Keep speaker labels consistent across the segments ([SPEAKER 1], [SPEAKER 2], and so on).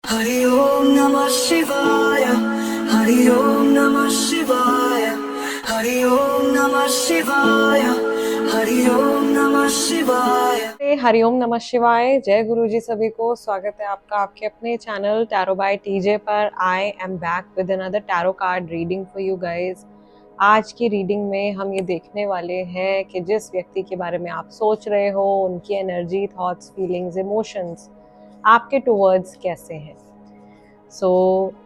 [SPEAKER 1] हरि ओम नमः शिवाय। हरि ओम नमः शिवाय। हरि ओम नमः शिवाय। हरि ओम नमः शिवाय।
[SPEAKER 2] हरिओम नमः शिवाय। जय गुरु जी सभी को। स्वागत है आपका आपके अपने चैनल टैरो बाय टीजे पर। I am back with another tarot card reading for you guys. आज की रीडिंग में हम ये देखने वाले हैं कि जिस व्यक्ति के बारे में आप सोच रहे हो, उनकी एनर्जी, थॉट्स, फीलिंग्स, इमोशंस आपके टुवर्ड्स कैसे हैं। So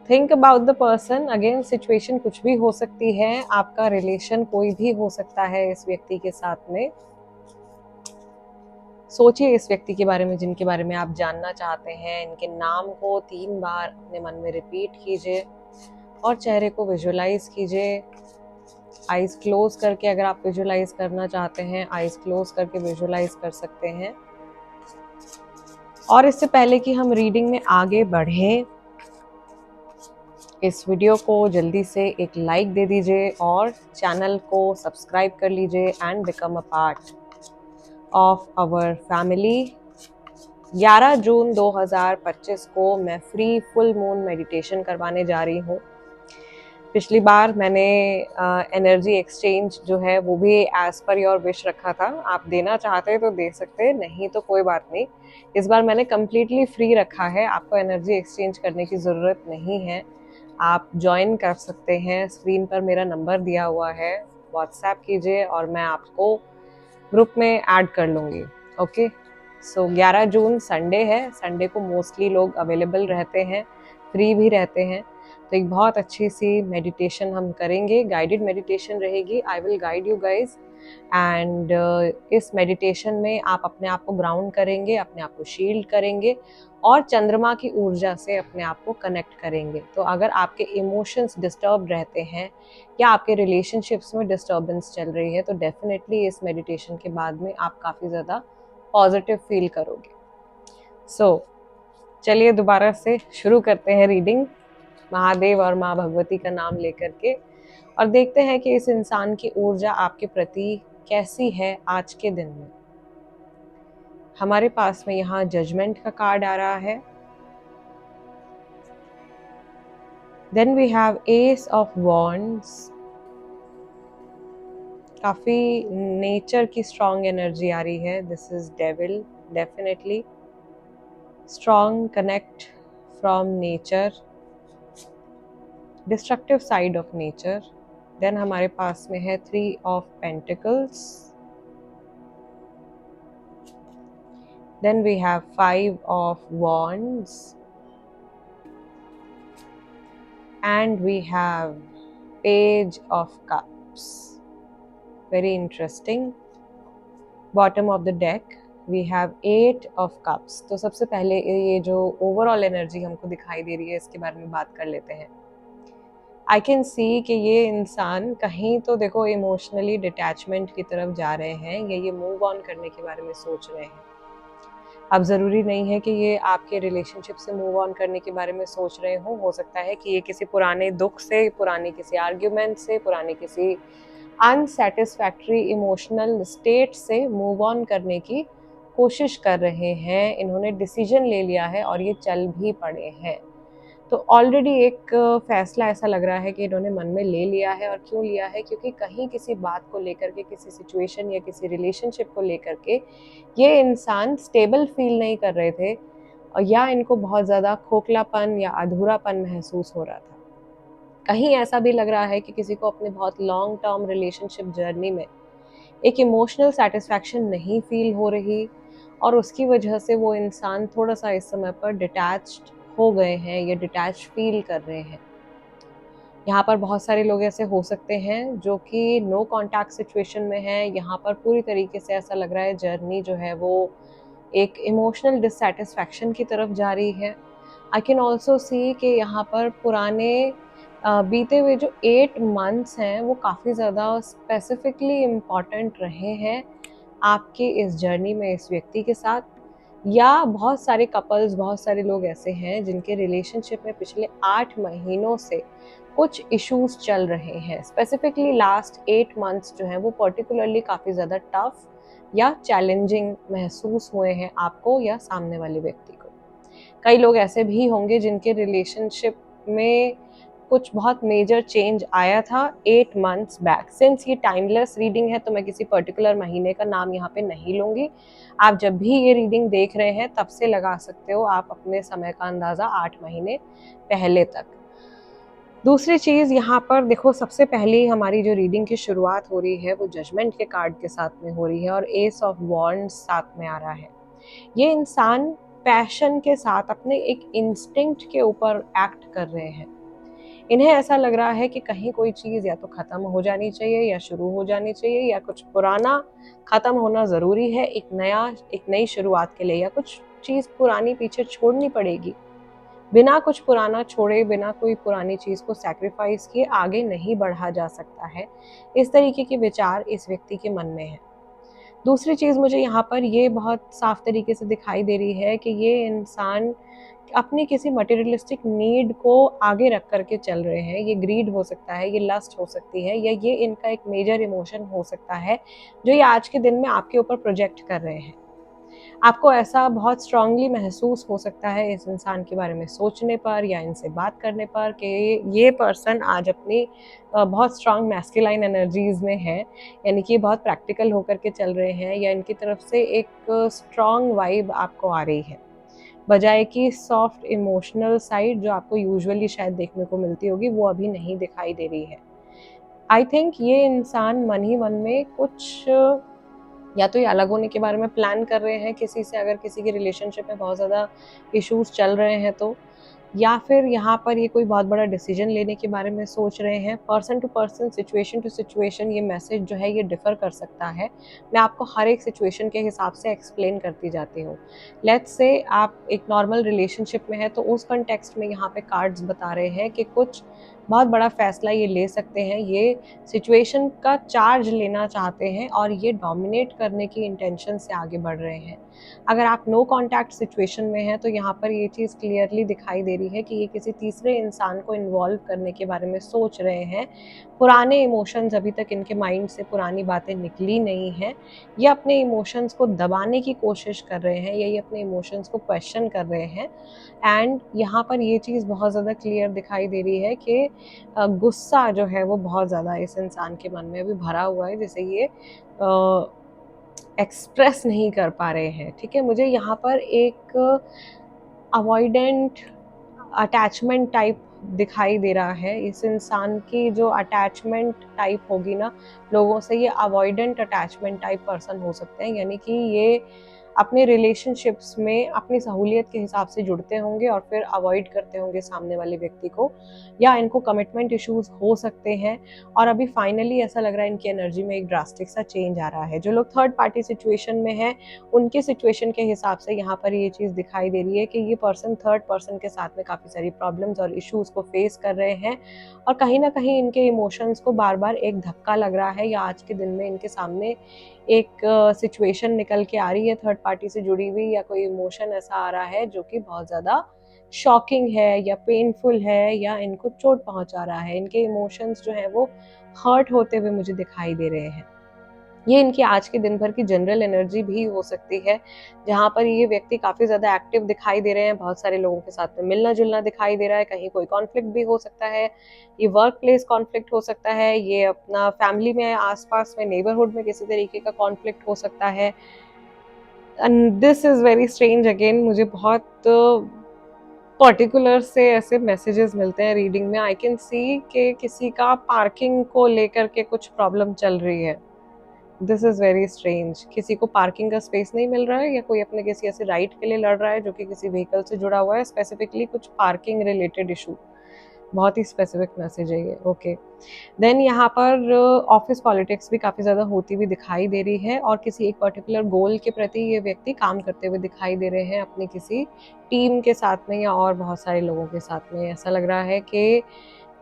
[SPEAKER 2] think about the person. Again situation कुछ भी हो सकती है, आपका रिलेशन कोई भी हो सकता है इस व्यक्ति के साथ में। सोचिए इस व्यक्ति के बारे में जिनके बारे में आप जानना चाहते हैं। इनके नाम को 3 बार अपने मन में रिपीट कीजिए और चेहरे को विजुअलाइज कीजिए। आईज क्लोज करके, अगर आप विजुअलाइज करना चाहते हैं, आईज क्लोज करके विजुअलाइज कर सकते हैं। और इससे पहले कि हम रीडिंग में आगे बढ़ें, इस वीडियो को जल्दी से एक लाइक दे दीजिए और चैनल को सब्सक्राइब कर लीजिए and become a part of our family. 11 जून 2025 को मैं फ्री फुल मून मेडिटेशन करवाने जा रही हूँ। पिछली बार मैंने एनर्जी एक्सचेंज जो है वो भी एज पर योर विश रखा था। आप देना चाहते हैं तो दे सकते हैं, नहीं तो कोई बात नहीं। इस बार मैंने कम्प्लीटली फ्री रखा है, आपको एनर्जी एक्सचेंज करने की ज़रूरत नहीं है। आप ज्वाइन कर सकते हैं। स्क्रीन पर मेरा नंबर दिया हुआ है, व्हाट्सएप कीजिए और मैं आपको ग्रुप में ऐड कर लूँगी। ओके। सो 11 जून संडे है। संडे को मोस्टली लोग अवेलेबल रहते हैं, फ्री भी रहते हैं। तो एक बहुत अच्छी सी मेडिटेशन हम करेंगे, गाइडेड मेडिटेशन रहेगी। I will guide you guys and इस मेडिटेशन में आप अपने आप को ग्राउंड करेंगे, अपने आप को शील्ड करेंगे और चंद्रमा की ऊर्जा से अपने आप को कनेक्ट करेंगे। तो अगर आपके इमोशंस डिस्टर्ब रहते हैं या आपके रिलेशनशिप्स में डिस्टर्बेंस चल रही है, तो डेफिनेटली इस मेडिटेशन के बाद में आप काफ़ी ज़्यादा पॉजिटिव फील करोगे। सो चलिए दोबारा से शुरू करते हैं रीडिंग, महादेव और माँ भगवती का नाम लेकर के, और देखते हैं कि इस इंसान की ऊर्जा आपके प्रति कैसी है आज के दिन में। हमारे पास में यहाँ जजमेंट का कार्ड आ रहा है। Then we have ace of wands. काफ़ी नेचर की स्ट्रॉन्ग एनर्जी आ रही है। This is devil, definitely strong connect from nature, destructive side of nature. Then हमारे पास में है 3 of pentacles. Then we have 5 of wands and we have page of cups. Very interesting. Bottom of the deck we have 8 of cups. तो सबसे पहले ये जो overall energy हमको दिखाई दे रही है, इसके बारे में बात कर लेते हैं। आई कैन सी कि ये इंसान कहीं तो देखो इमोशनली डिटैचमेंट की तरफ जा रहे हैं या ये मूव ऑन करने के बारे में सोच रहे हैं। अब ज़रूरी नहीं है कि ये आपके रिलेशनशिप से मूव ऑन करने के बारे में सोच रहे हो सकता है कि ये किसी पुराने दुख से, पुरानी किसी आर्ग्यूमेंट से, पुराने किसी अनसेटिस्फैक्ट्री इमोशनल स्टेट से मूव ऑन करने की कोशिश कर रहे हैं। इन्होंने डिसीजन ले लिया है और ये चल भी पड़े हैं। तो ऑलरेडी एक फैसला ऐसा लग रहा है कि इन्होंने मन में ले लिया है। और क्यों लिया है? क्योंकि कहीं किसी बात को लेकर के, किसी सिचुएशन या किसी रिलेशनशिप को लेकर के ये इंसान स्टेबल फील नहीं कर रहे थे, और या इनको बहुत ज़्यादा खोखलापन या अधूरापन महसूस हो रहा था। कहीं ऐसा भी लग रहा है कि किसी को अपने बहुत लॉन्ग टर्म रिलेशनशिप जर्नी में एक इमोशनल सेटिस्फैक्शन नहीं फील हो रही, और उसकी वजह से वो इंसान थोड़ा सा इस समय पर डिटैच्ड हो गए हैं या डिटैच फील कर रहे हैं। यहाँ पर बहुत सारे लोग ऐसे हो सकते हैं जो कि नो कॉन्टैक्ट सिचुएशन में हैं। यहाँ पर पूरी तरीके से ऐसा लग रहा है जर्नी जो है वो एक इमोशनल डिससेटिस्फैक्शन की तरफ जा रही है। आई कैन ऑल्सो सी कि यहाँ पर पुराने बीते हुए जो 8 मंथ्स हैं वो काफ़ी ज़्यादा स्पेसिफिकली इम्पॉर्टेंट रहे हैं आपकी इस जर्नी में इस व्यक्ति के साथ। या बहुत सारे कपल्स, बहुत सारे लोग ऐसे हैं जिनके रिलेशनशिप में पिछले 8 महीनों से कुछ इश्यूज चल रहे हैं। स्पेसिफिकली लास्ट 8 मंथ्स जो हैं वो पर्टिकुलरली काफ़ी ज़्यादा टफ या चैलेंजिंग महसूस हुए हैं आपको या सामने वाले व्यक्ति को। कई लोग ऐसे भी होंगे जिनके रिलेशनशिप में कुछ बहुत मेजर चेंज आया था 8 मंथ्स बैक। सिंस ये टाइमलेस रीडिंग है तो मैं किसी पर्टिकुलर महीने का नाम यहाँ पे नहीं लूँगी। आप जब भी ये रीडिंग देख रहे हैं तब से लगा सकते हो आप अपने समय का अंदाज़ा 8 महीने पहले तक। दूसरी चीज़ यहाँ पर देखो, सबसे पहले हमारी जो रीडिंग की शुरुआत हो रही है वो जजमेंट के कार्ड के साथ में हो रही है और एस ऑफ वॉन्ड्स साथ में आ रहा है। ये इंसान पैशन के साथ अपने एक इंस्टिंक्ट के ऊपर एक्ट कर रहे हैं। इन्हें ऐसा लग रहा है कि कहीं कोई चीज़ या तो ख़त्म हो जानी चाहिए या शुरू हो जानी चाहिए, या कुछ पुराना ख़त्म होना ज़रूरी है एक नई शुरुआत के लिए, या कुछ चीज़ पुरानी पीछे छोड़नी पड़ेगी। बिना कुछ पुराना छोड़े, बिना कोई पुरानी चीज़ को सैक्रिफाइस किए आगे नहीं बढ़ा जा सकता है। इस तरीके के विचार इस व्यक्ति के मन में है। दूसरी चीज़ मुझे यहाँ पर ये बहुत साफ तरीके से दिखाई दे रही है कि ये इंसान अपनी किसी मटेरियलिस्टिक नीड को आगे रख करके चल रहे हैं। ये ग्रीड हो सकता है, ये लस्ट हो सकती है, या ये इनका एक मेजर इमोशन हो सकता है जो ये आज के दिन में आपके ऊपर प्रोजेक्ट कर रहे हैं। आपको ऐसा बहुत स्ट्रांगली महसूस हो सकता है इस इंसान के बारे में सोचने पर या इनसे बात करने पर कि ये पर्सन आज अपनी बहुत स्ट्रांग मैस्कुलाइन एनर्जीज में है, यानी कि बहुत प्रैक्टिकल होकर के चल रहे हैं, या इनकी तरफ से एक स्ट्रांग वाइब आपको आ रही है, बजाय कि सॉफ्ट इमोशनल साइड जो आपको यूजुअली शायद देखने को मिलती होगी वो अभी नहीं दिखाई दे रही है। आई थिंक ये इंसान मन ही मन में कुछ या तो ये अलग होने के बारे में प्लान कर रहे हैं किसी से, अगर किसी के रिलेशनशिप में बहुत ज़्यादा इश्यूज चल रहे हैं तो, या फिर यहाँ पर ये कोई बहुत बड़ा डिसीजन लेने के बारे में सोच रहे हैं। Person to person, situation to situation ये मैसेज जो है ये डिफ़र कर सकता है। मैं आपको हर एक सिचुएशन के हिसाब से एक्सप्लेन करती जाती हूँ। लेट्स से आप एक नॉर्मल रिलेशनशिप में है तो उस कंटेक्स्ट में यहाँ पे कार्ड्स बता रहे हैं कि कुछ बहुत बड़ा फैसला ये ले सकते हैं, ये सिचुएशन का चार्ज लेना चाहते हैं और ये डोमिनेट करने की इंटेंशन से आगे बढ़ रहे हैं। अगर आप नो कॉन्टैक्ट सिचुएशन में हैं तो यहाँ पर ये चीज़ क्लियरली दिखाई दे रही है कि ये किसी तीसरे इंसान को इन्वॉल्व करने के बारे में सोच रहे हैं। पुराने इमोशंस, अभी तक इनके माइंड से पुरानी बातें निकली नहीं हैं। ये अपने इमोशंस को दबाने की कोशिश कर रहे हैं, या ये अपने इमोशंस को क्वेश्चन कर रहे हैं। एंड यहाँ पर ये चीज़ बहुत ज़्यादा क्लियर दिखाई दे रही है कि गुस्सा जो है वो बहुत ज़्यादा इस इंसान के मन में अभी भरा हुआ है, जिसे ये एक्सप्रेस नहीं कर पा रहे हैं। ठीक है, मुझे यहाँ पर एक अवॉइडेंट अटैचमेंट टाइप दिखाई दे रहा है। इस इंसान की जो अटैचमेंट टाइप होगी ना लोगों से, ये अवॉइडेंट अटैचमेंट टाइप पर्सन हो सकते हैं, यानी कि ये अपने रिलेशनशिप्स में अपनी सहूलियत के हिसाब से जुड़ते होंगे और फिर अवॉइड करते होंगे सामने वाले व्यक्ति को, या इनको कमिटमेंट इश्यूज हो सकते हैं। और अभी फाइनली ऐसा लग रहा है इनकी एनर्जी में एक ड्रास्टिक सा चेंज आ रहा है। जो लोग थर्ड पार्टी सिचुएशन में है उनके सिचुएशन के हिसाब से यहाँ पर ये चीज़ दिखाई दे रही है कि ये पर्सन थर्ड पर्सन के साथ में काफ़ी सारी प्रॉब्लम्स और इश्यूज को फेस कर रहे हैं, और कहीं ना कहीं इनके इमोशंस को बार बार एक धक्का लग रहा है, या आज के दिन में इनके सामने एक सिचुएशन निकल के आ रही है थर्ड पार्टी से जुड़ी हुई, या कोई इमोशन ऐसा आ रहा है जो कि बहुत ज़्यादा शॉकिंग है या पेनफुल है या इनको चोट पहुंचा रहा है। इनके इमोशंस जो है वो हर्ट होते हुए मुझे दिखाई दे रहे हैं। ये इनकी आज के दिन भर की जनरल एनर्जी भी हो सकती है, जहाँ पर ये व्यक्ति काफ़ी ज़्यादा एक्टिव दिखाई दे रहे हैं, बहुत सारे लोगों के साथ में मिलना जुलना दिखाई दे रहा है। कहीं कोई कॉन्फ्लिक्ट भी हो सकता है, ये वर्क प्लेस कॉन्फ्लिक्ट हो सकता है, ये अपना फैमिली में आसपास में नेबरहुड में किसी तरीके का कॉन्फ्लिक्ट हो सकता है। And this is very strange again, मुझे बहुत पर्टिकुलर से ऐसे मैसेजेस मिलते हैं रीडिंग में। आई कैन सी कि किसी का पार्किंग को लेकर के कुछ प्रॉब्लम चल रही है। दिस इज़ वेरी स्ट्रेंज, किसी को पार्किंग का स्पेस नहीं मिल रहा है, या कोई अपने किसी ऐसे राइट के लिए लड़ रहा है जो कि किसी व्हीकल से जुड़ा हुआ है, स्पेसिफिकली कुछ पार्किंग रिलेटेड इशू। बहुत ही स्पेसिफिक मैसेज है ये। ओके, देन यहाँ पर ऑफिस पॉलिटिक्स भी काफ़ी ज़्यादा होती हुई दिखाई दे रही है, और किसी एक पर्टिकुलर गोल के प्रति ये व्यक्ति काम करते हुए दिखाई दे रहे हैं अपनी किसी टीम के साथ में या और बहुत सारे लोगों के साथ में। ऐसा लग रहा है कि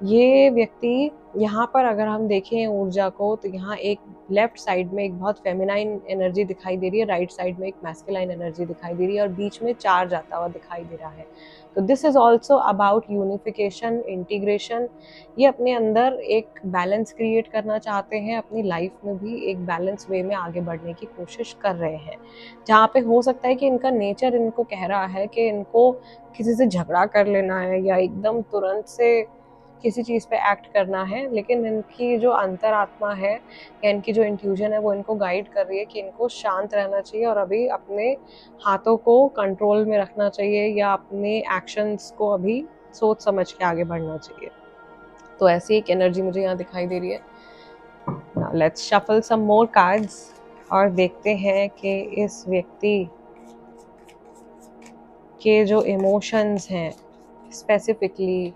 [SPEAKER 2] ये व्यक्ति यहाँ पर अगर हम देखें ऊर्जा को, तो यहाँ एक लेफ्ट साइड में एक बहुत फेमिनाइन एनर्जी दिखाई दे रही है, राइट साइड में एक मैस्कुलाइन एनर्जी दिखाई दे रही है और बीच में चार जाता हुआ दिखाई दे रहा है। तो this is also about unification, integration. ये अपने अंदर एक बैलेंस क्रिएट करना चाहते हैं, अपनी लाइफ में भी एक बैलेंस वे में आगे बढ़ने की कोशिश कर रहे हैं। जहाँ पे हो सकता है कि इनका नेचर इनको कह रहा है कि इनको किसी से झगड़ा कर लेना है या एकदम तुरंत से किसी चीज़ पे एक्ट करना है, लेकिन इनकी जो अंतरात्मा है या इनकी जो इंट्यूजन है वो इनको गाइड कर रही है कि इनको शांत रहना चाहिए और अभी अपने हाथों को कंट्रोल में रखना चाहिए या अपने एक्शंस को अभी सोच समझ के आगे बढ़ना चाहिए। तो ऐसी एक एनर्जी मुझे यहाँ दिखाई दे रही है। Now let's shuffle some more cards और देखते हैं कि इस व्यक्ति के जो इमोशंस हैं स्पेसिफिकली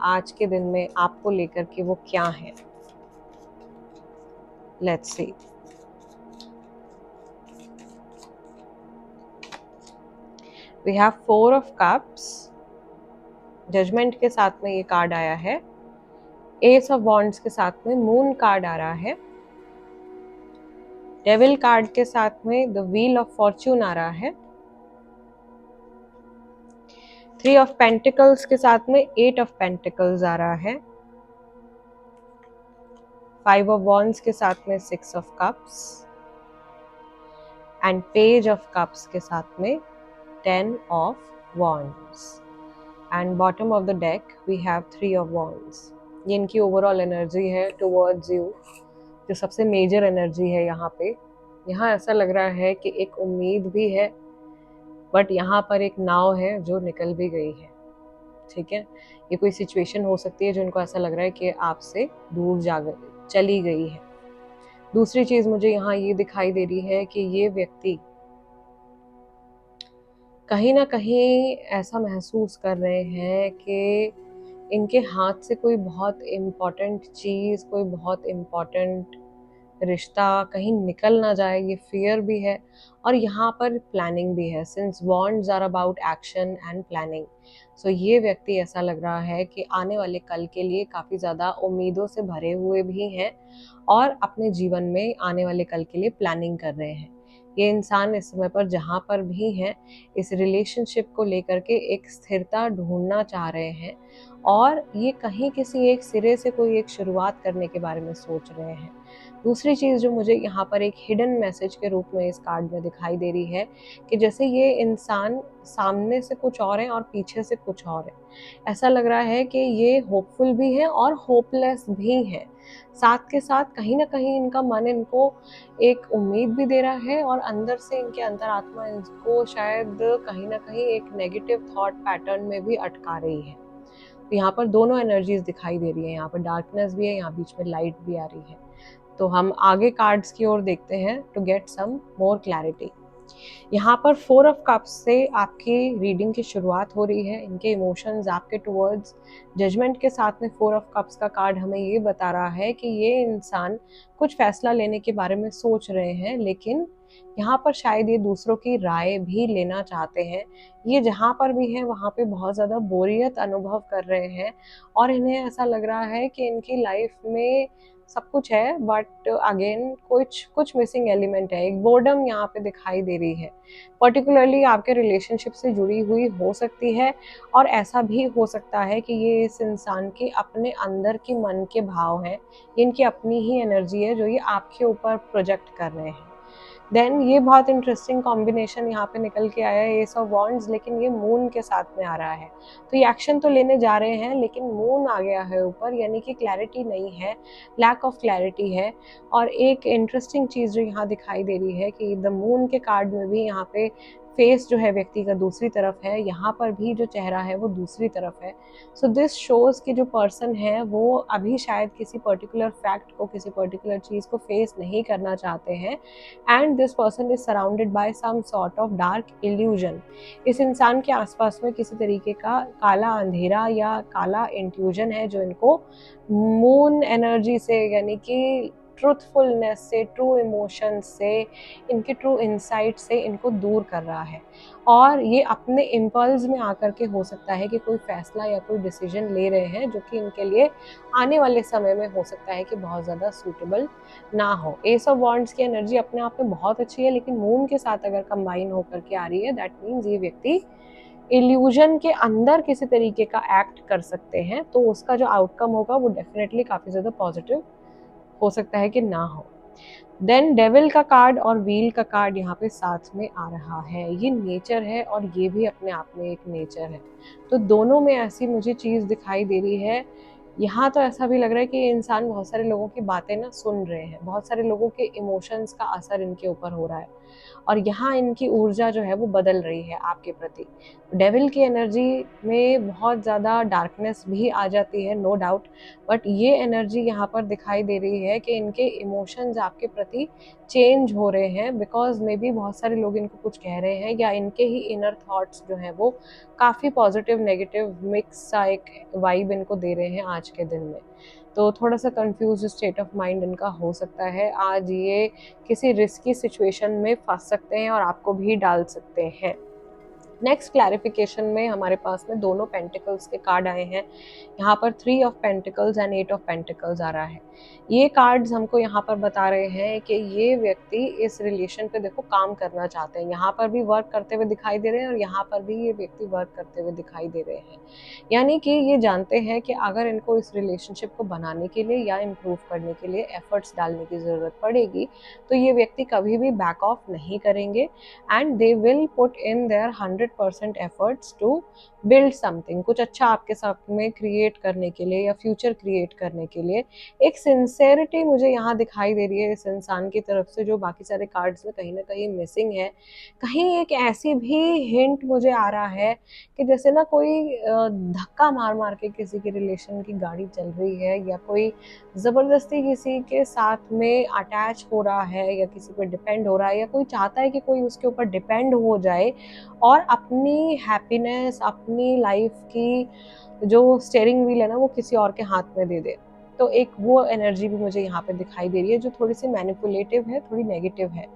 [SPEAKER 2] आज के दिन में आपको लेकर के वो क्या है। Let's see. We have 4 of cups. Judgement के साथ में ये कार्ड आया है। एस ऑफ वॉन्ड्स के साथ में मून कार्ड आ रहा है। डेविल कार्ड के साथ में द व्हील ऑफ फॉर्च्यून आ रहा है। 3 ऑफ पेंटिकल्स के साथ में 8 ऑफ पेंटिकल्स आ रहा है। 5 ऑफ वॉन्ड्स के साथ में 6 of cups and page of cups के साथ में 10 of wands and bottom of the deck we have 3 of wands. ये इनकी ओवरऑल एनर्जी है टुवर्ड्स यू, जो सबसे मेजर एनर्जी है यहाँ पे। यहाँ ऐसा लग रहा है कि एक उम्मीद भी है, बट यहाँ पर एक नाव है जो निकल भी गई है। ठीक है, ये कोई सिचुएशन हो सकती है जो इनको ऐसा लग रहा है कि आपसे दूर चली गई है। दूसरी चीज मुझे यहाँ ये दिखाई दे रही है कि ये व्यक्ति कहीं ना कहीं ऐसा महसूस कर रहे हैं कि इनके हाथ से कोई बहुत इम्पोर्टेंट चीज़, कोई बहुत इम्पोर्टेंट रिश्ता कहीं निकल ना जाए, ये फियर भी है और यहाँ पर प्लानिंग भी है। Since wants are about action and planning, so ये व्यक्ति ऐसा लग रहा है कि आने वाले कल के लिए काफ़ी ज़्यादा उम्मीदों से भरे हुए भी हैं और अपने जीवन में आने वाले कल के लिए प्लानिंग कर रहे हैं। ये इंसान इस समय पर जहाँ पर भी हैं, इस रिलेशनशिप को लेकर के एक स्थिरता ढूंढना चाह रहे हैं और ये कहीं किसी एक सिरे से कोई एक शुरुआत करने के बारे में सोच रहे हैं। दूसरी चीज़ जो मुझे यहाँ पर एक हिडन मैसेज के रूप में इस कार्ड में दिखाई दे रही है कि जैसे ये इंसान सामने से कुछ और है और पीछे से कुछ और है। ऐसा लग रहा है कि ये होपफुल भी है और होपलेस भी है। साथ के साथ कहीं ना कहीं इनका मन इनको एक उम्मीद भी दे रहा है और अंदर से इनके अंतरात्मा इनको शायद कहीं ना कहीं एक नेगेटिव थॉट पैटर्न में भी अटका रही है। तो यहाँ पर दोनों एनर्जीज दिखाई दे रही है, यहाँ पर डार्कनेस भी है, यहाँ बीच में लाइट भी आ रही है। तो हम आगे कार्ड्स की ओर देखते हैं to get some more clarity. यहाँ पर 4 ऑफ कप्स से आपकी रीडिंग की शुरुआत हो रही है। इनके इमोशंस आपके टुवर्ड्स जजमेंट के साथ में 4 ऑफ कप्स का कार्ड हमें ये बता रहा है कि ये इंसान कुछ फैसला लेने के बारे में सोच रहे हैं, लेकिन यहाँ पर शायद ये दूसरों की राय भी लेना चाहते हैं। ये जहाँ पर भी हैं वहाँ पे बहुत ज़्यादा बोरियत अनुभव कर रहे हैं और इन्हें ऐसा लग रहा है कि इनकी लाइफ में सब कुछ है बट अगेन कुछ मिसिंग एलिमेंट है। एक बोर्डम यहाँ पे दिखाई दे रही है, पर्टिकुलरली आपके रिलेशनशिप से जुड़ी हुई हो सकती है और ऐसा भी हो सकता है कि ये इस इंसान के अपने अंदर की मन के भाव हैं, इनकी अपनी ही एनर्जी है जो ये आपके ऊपर प्रोजेक्ट कर रहे हैं। देन ये बहुत इंटरेस्टिंग कॉम्बिनेशन यहाँ पे निकल के आया है, एस ऑफ वॉन्ड्स, लेकिन ये मून के साथ में आ रहा है। तो ये एक्शन तो लेने जा रहे हैं लेकिन मून आ गया है ऊपर, यानी कि क्लैरिटी नहीं है, लैक ऑफ क्लैरिटी है। और एक इंटरेस्टिंग चीज़ जो यहाँ दिखाई दे रही है कि द मून के कार्ड में भी यहाँ पे फेस जो है व्यक्ति का दूसरी तरफ है, यहाँ पर भी जो चेहरा है वो दूसरी तरफ है। सो दिस शोज कि जो पर्सन है वो अभी शायद किसी पर्टिकुलर फैक्ट को, किसी पर्टिकुलर चीज़ को फेस नहीं करना चाहते हैं and this person is surrounded by some sort of dark illusion. इस इंसान के आसपास में किसी तरीके का काला अंधेरा या काला इंट्यूजन है जो इनको मून एनर्जी से, यानी कि ट्रूथफुलनेस से, ट्रू इमोशंस से, इनके ट्रू इंसाइट से इनको दूर कर रहा है। और ये अपने इम्पल्स में आकर के हो सकता है कि कोई फैसला या कोई डिसीजन ले रहे हैं जो कि इनके लिए आने वाले समय में हो सकता है कि बहुत ज़्यादा सूटेबल ना हो। एस ऑफ वॉन्ड्स की एनर्जी अपने आप में बहुत अच्छी है, लेकिन मून के साथ अगर कंबाइन होकर के आ रही है, दैट मीन्स ये व्यक्ति इल्यूजन के अंदर किसी तरीके का एक्ट कर सकते हैं, तो उसका जो आउटकम होगा वो डेफिनेटली काफ़ी ज़्यादा पॉजिटिव हो सकता है कि ना हो। देन डेविल का कार्ड और व्हील का कार्ड यहाँ पे साथ में आ रहा है। ये नेचर है और ये भी अपने आप में एक नेचर है, तो दोनों में ऐसी मुझे चीज़ दिखाई दे रही है। यहाँ तो ऐसा भी लग रहा है कि ये इंसान बहुत सारे लोगों की बातें ना सुन रहे हैं, बहुत सारे लोगों के इमोशंस का असर इनके ऊपर हो रहा है, और यहाँ इनकी ऊर्जा जो है वो बदल रही है आपके प्रति। डेविल की एनर्जी में बहुत ज़्यादा डार्कनेस भी आ जाती है, नो डाउट, बट ये एनर्जी यहाँ पर दिखाई दे रही है कि इनके इमोशंस आपके प्रति चेंज हो रहे हैं, बिकॉज मे बी बहुत सारे लोग इनको कुछ कह रहे हैं, या इनके ही इनर थॉट्स जो हैं वो काफ़ी पॉजिटिव नेगेटिव मिक्स सा एक वाइब इनको दे रहे हैं आज के दिन में। तो थोड़ा सा कंफ्यूज स्टेट ऑफ माइंड इनका हो सकता है। आज ये किसी रिस्की सिचुएशन में फंस सकते हैं और आपको भी डाल सकते हैं। नेक्स्ट क्लैरिफिकेशन में हमारे पास में दोनों पेंटिकल्स के कार्ड आए हैं। यहाँ पर 3 of pentacles and 8 of pentacles आ रहा है। ये कार्ड्स हमको यहाँ पर बता रहे हैं कि ये व्यक्ति इस रिलेशन पे देखो काम करना चाहते हैं। यहाँ पर भी वर्क करते हुए दिखाई दे रहे हैं और यहाँ पर भी ये व्यक्ति वर्क करते हुए दिखाई दे रहे हैं। यानी कि ये जानते हैं कि अगर इनको इस रिलेशनशिप को बनाने के लिए या इम्प्रूव करने के लिए एफर्ट्स डालने की ज़रूरत पड़ेगी, तो ये व्यक्ति कभी भी बैक ऑफ नहीं करेंगे, and they will put in their 100% efforts to build something, कुछ अच्छा आपके साथ में क्रिएट करने के लिए या फ्यूचर क्रिएट करने के लिए। एक सिंसेरिटी मुझे यहाँ दिखाई दे रही है इस इंसान की तरफ से, जो बाकी सारे कार्ड्स में कहीं ना कहीं मिसिंग है। कहीं एक ऐसी भी हिंट मुझे आ रहा है कि जैसे ना कोई धक्का मार मार के किसी की रिलेशन की गाड़ी चल रही है, या कोई ज़बरदस्ती किसी के साथ में अटैच हो रहा है, या किसी पर डिपेंड हो रहा है, या कोई चाहता है कि कोई उसके ऊपर डिपेंड हो जाए और अपनी हैप्पीनेस, अपनी लाइफ की जो स्टीयरिंग व्हील है ना वो किसी और के हाथ में दे दे। तो एक वो एनर्जी भी मुझे यहाँ पे दिखाई दे रही है, जो थोड़ी सी मैनिपुलेटिव है, थोड़ी नेगेटिव है।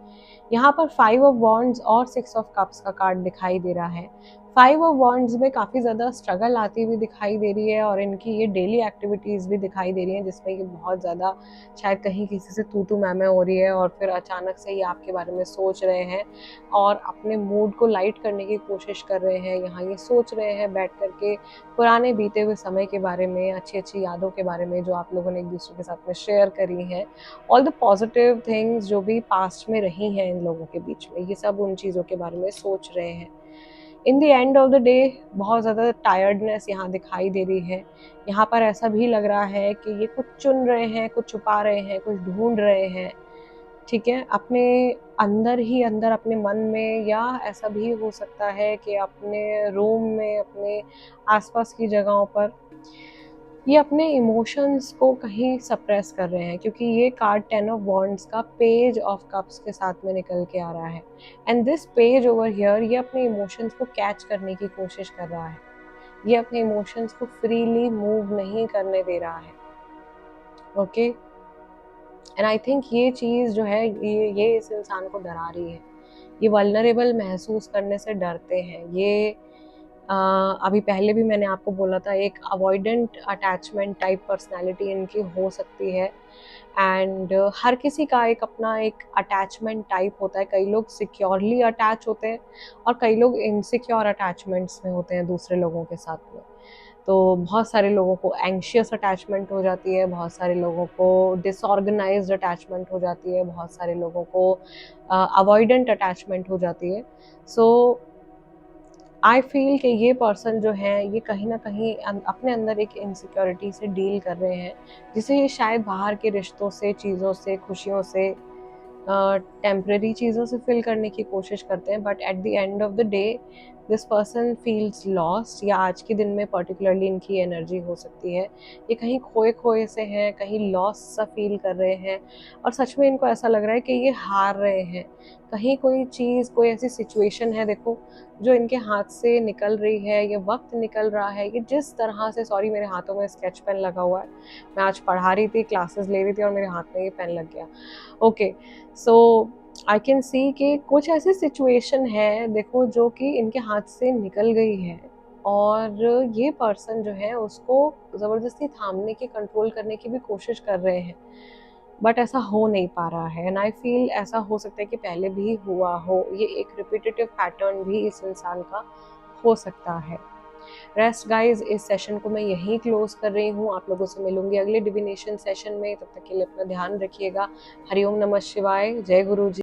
[SPEAKER 2] यहाँ पर 5 ऑफ वॉन्ड्स और 6 ऑफ कप्स का कार्ड दिखाई दे रहा है। 5 ऑफ वॉन्ड्स में काफ़ी ज़्यादा स्ट्रगल आती हुई दिखाई दे रही है, और इनकी ये डेली एक्टिविटीज़ भी दिखाई दे रही हैं, जिसमें ये बहुत ज़्यादा शायद कहीं किसी से तू मैं हो रही है, और फिर अचानक से ये आपके बारे में सोच रहे हैं और अपने मूड को लाइट करने की कोशिश कर रहे हैं। यहाँ ये सोच रहे हैं बैठ करके पुराने बीते हुए समय के बारे में, अच्छी अच्छी यादों के बारे में जो आप लोगों ने एक दूसरे के साथ में शेयर करी हैं, ऑल द पॉजिटिव थिंग्स जो भी पास्ट में रही हैं इन लोगों के बीच में, ये सब उन चीज़ों के बारे में सोच रहे हैं। In the end of the day बहुत ज़्यादा टायर्डनेस यहाँ दिखाई दे रही है। यहाँ पर ऐसा भी लग रहा है कि ये कुछ चुन रहे हैं, कुछ छुपा रहे हैं, कुछ ढूंढ रहे हैं, ठीक है, अपने अंदर ही अंदर, अपने मन में, या ऐसा भी हो सकता है कि अपने रूम में, अपने आसपास की जगहों पर ये अपने इमोशंस को कहीं सप्रेस कर रहे हैं, क्योंकि ये कार्ड 10 ऑफ वॉन्ड्स का पेज ऑफ कप्स के साथ में निकल के आ रहा है। And this page over here, ये अपने इमोशंस को कैच करने की कोशिश कर रहा है, ये अपने इमोशंस को फ्रीली मूव नहीं करने दे रहा है। ओके, एंड आई थिंक ये चीज़ जो है ये इस इंसान को डरा रही है। ये वल्नरेबल महसूस करने से डरते हैं। ये अभी पहले भी मैंने आपको बोला था, एक अवॉइडेंट अटैचमेंट टाइप पर्सनालिटी इनकी हो सकती है। एंड हर किसी का एक अपना एक अटैचमेंट टाइप होता है। कई लोग सिक्योरली अटैच होते हैं और कई लोग इनसिक्योर अटैचमेंट्स में होते हैं दूसरे लोगों के साथ में। तो बहुत सारे लोगों को एंग्शियस अटैचमेंट हो जाती है, बहुत सारे लोगों को डिसऑर्गेनाइज्ड अटैचमेंट हो जाती है, बहुत सारे लोगों को अवॉइडेंट अटैचमेंट हो जाती है। सो आई फील कि ये पर्सन जो है ये कहीं ना कहीं अपने अंदर एक इनसिक्योरिटी से डील कर रहे हैं, जिसे ये शायद बाहर के रिश्तों से, चीज़ों से, खुशियों से, टेम्परेरी चीज़ों से फिल करने की कोशिश करते हैं। But at the end of the day this person feels lost, या आज के दिन में पर्टिकुलरली इनकी एनर्जी हो सकती है ये कहीं खोए खोए से हैं, कहीं लॉस सा फील कर रहे हैं, और सच में इनको ऐसा लग रहा है कि ये हार रहे हैं। कहीं कोई चीज़, कोई ऐसी सिचुएशन है, देखो, जो इनके हाथ से निकल रही है, ये वक्त निकल रहा है, ये जिस तरह से, सॉरी मेरे हाथों में स्केच पेन लगा हुआ है, मैं आज पढ़ा रही थी, क्लासेस ले रही थी और मेरे हाथ में ये पेन लग गया। Okay, so I can see कि कुछ ऐसी सिचुएशन है, देखो, जो कि इनके हाथ से निकल गई है, और ये पर्सन जो है उसको ज़बरदस्ती थामने की, कंट्रोल करने की भी कोशिश कर रहे हैं, बट ऐसा हो नहीं पा रहा है। एंड आई फील ऐसा हो सकता है कि पहले भी हुआ हो, ये एक रिपीटेटिव पैटर्न भी इस इंसान का हो सकता है। रेस्ट गाइज, इस सेशन को मैं यहीं क्लोज कर रही हूँ। आप लोगों से मिलूंगी अगले डिविनेशन सेशन में, तब तक के लिए अपना ध्यान रखिएगा। हरिओम नमः शिवाय, जय गुरु जी।